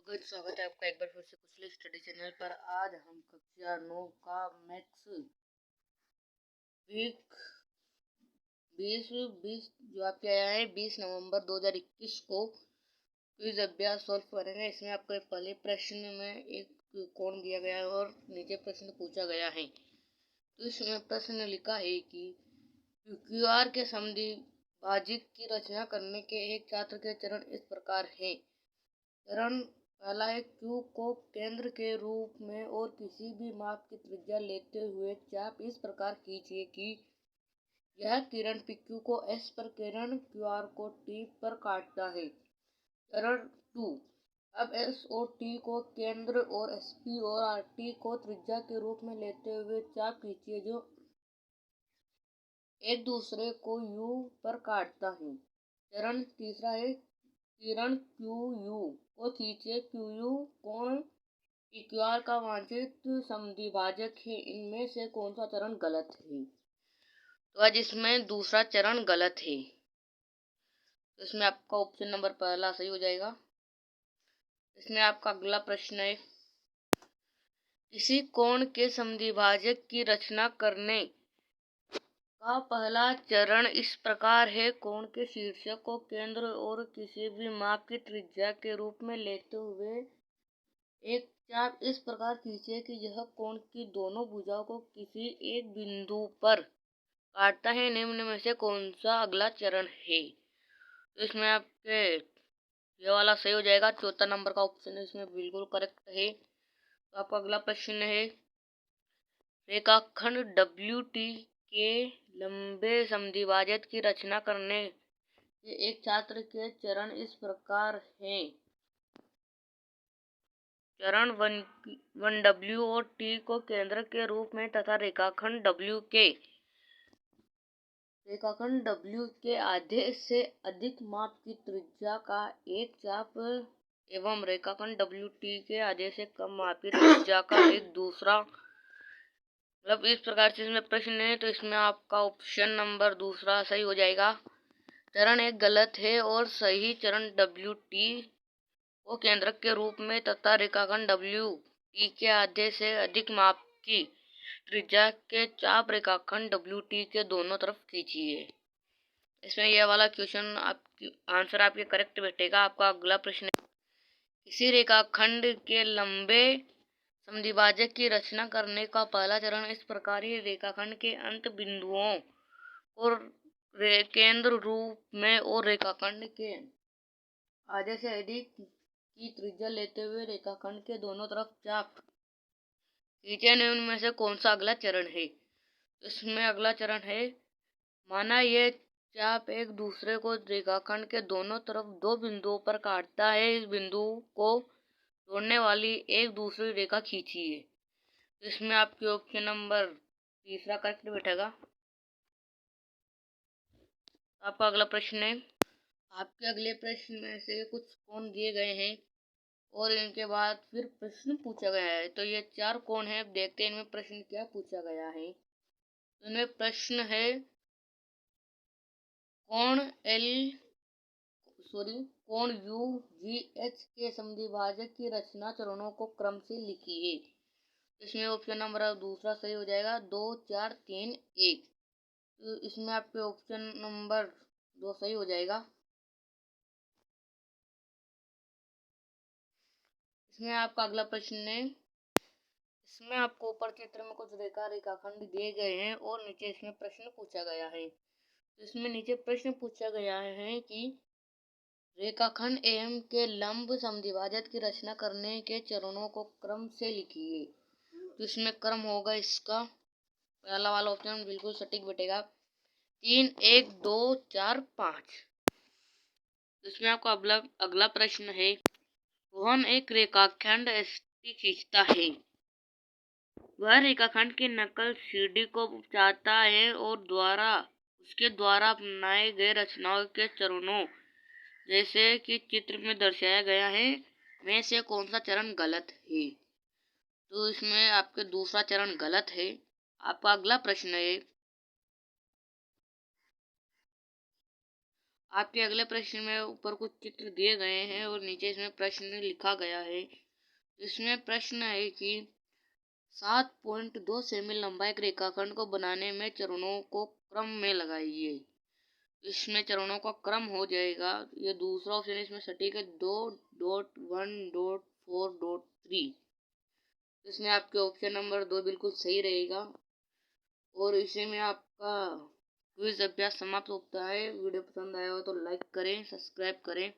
स्वागत है आपका एक बार फिर से कुशल स्टडी चैनल पर। आज हम कक्षा 9 का मैथ्स वीक 20 जो आपके आया है 20 नवंबर 2021 को क्विज अभ्यास सॉल्व करेंगे। इसमें आपको पहले प्रश्न में एक कोण दिया गया है और नीचे प्रश्न पूछा गया है। तो इसमें प्रश्न लिखा है कि क्यूआर के समद्वि भाजक की रचना करने के एक छात्र के चरण इस प्रकार है। चरण पहला है, क्यू को केंद्र के रूप में और किसी भी माप की त्रिज्या लेते हुए चाप इस प्रकार खींचिए कि यह किरण PQ को S पर किरण QR को T पर काटता है। चरण 2, अब S और T को केंद्र और SP और RT को त्रिज्या के रूप में लेते हुए चाप खींचिए जो एक दूसरे को U पर काटता है। चरण तीसरा है, किरण QU को खींचे, QU कोण PQR का वांछित समद्विभाजक है। इनमें से कौन सा चरण गलत है? तो आज इसमें दूसरा चरण गलत है। तो इसमें आपका ऑप्शन नंबर पहला सही हो जाएगा। इसमें आपका अगला प्रश्न है, किसी कोण के समद्विभाजक की रचना करने का पहला चरण इस प्रकार है। कोण के शीर्षक को केंद्र और किसी भी माप की त्रिज्या के रूप में लेते हुए एक चाप इस प्रकार खींचे कि यह कोण की दोनों भुजाओं को किसी एक बिंदु पर काटता है। निम्न में से कौन सा अगला चरण है? तो इसमें आपके ये वाला सही हो जाएगा। चौथा नंबर का ऑप्शन इसमें बिल्कुल करेक्ट है। तो आपका अगला प्रश्न है, रेखाखंड WT के लंबे समद्विभाजक की रचना करने के एक छात्र के चरण इस प्रकार हैं। चरण 1W और T को केंद्र के रूप में तथा रेखाखंड W के आधे से अधिक माप की त्रिज्या का एक चाप एवं रेखाखंड WT के आधे से कम माप की त्रिज्या का एक दूसरा, मतलब इस प्रकार से इसमें प्रश्न है। तो इसमें आपका ऑप्शन नंबर दूसरा सही हो जाएगा। चरण एक गलत है और सही चरण WT को केंद्रक के रूप में तथा रेखाखंड WT के आधे से अधिक माप की त्रिज्या के चाप रेखाखंड WT के दोनों तरफ खींचिए। इसमें यह वाला क्वेश्चन आंसर आपके करेक्ट बैठेगा। आपका अगला प्रश्न है, किसी रेखाखंड के लंबे समद्विभाजक की रचना करने का पहला चरण इस प्रकार ही रेखाखंड के अंत बिंदुओं और केंद्र रूप में और रेखाखंड के आधे से अधिक की त्रिज्या लेते हुए रेखाखंड के दोनों तरफ चाप खींचे। निम्न में से कौन सा अगला चरण है? इसमें अगला चरण है, माना यह चाप एक दूसरे को रेखाखंड के दोनों तरफ दो बिंदुओं पर काटता है। इस बिंदु को जोड़ने वाली एक दूसरी रेखा खींचिए। इसमें आपके ऑप्शन नंबर तीसरा करेक्ट बैठेगा। आपका अगला प्रश्न है, आपके अगले प्रश्न में से कुछ कोण दिए गए हैं और इनके बाद फिर प्रश्न पूछा गया है। तो ये चार कोण हैं। अब देखते हैं इनमें प्रश्न क्या पूछा गया है। इनमें प्रश्न है, कोण UGH के समद्विभाजक की रचना चरणों को क्रम से लिखिए। इसमें ऑप्शन नंबर दूसरा सही हो जाएगा, 2 4 3 1। तो इसमें आपके ऑप्शन नंबर 2 सही हो जाएगा। इसमें आपका अगला प्रश्न है, इसमें आपको ऊपर चित्र में कुछ रेखाखंड दिए गए हैं और नीचे इसमें प्रश्न पूछा गया है। तो इसमें नीचे प्रश्न पूछा गया है कि रेखाखंड AM के लंब समद्विभाजक की रचना करने के चरणों को क्रम से लिखिए। तो इसमें क्रम होगा इसका पहला वाला ऑप्शन बिल्कुल सटीक बैठेगा, 3 1 2 4 5। इसमें आपका अगला प्रश्न है, रोहन एक रेखाखंड ST खींचता है। वह रेखाखंड की नकल CD को चाहता है और उसके द्वारा अपनाए गए रचनाओं के चरणों जैसे कि चित्र में दर्शाया गया है में से कौन सा चरण गलत है? तो इसमें आपके दूसरा चरण गलत है। आपका अगला प्रश्न है, आपके अगले प्रश्न में ऊपर कुछ चित्र दिए गए हैं और नीचे इसमें प्रश्न लिखा गया है। इसमें प्रश्न है कि 7.2 सेमी लंबा एक रेखाखंड को बनाने में चरणों को क्रम में लगाइए। इसमें चरणों का क्रम हो जाएगा, ये दूसरा ऑप्शन इसमें सटीक है, 2.1.4.3। इसमें आपके ऑप्शन नंबर 2 बिल्कुल सही रहेगा। और इसी में आपका क्विज अभ्यास समाप्त होता है। वीडियो पसंद आया हो तो लाइक करें, सब्सक्राइब करें।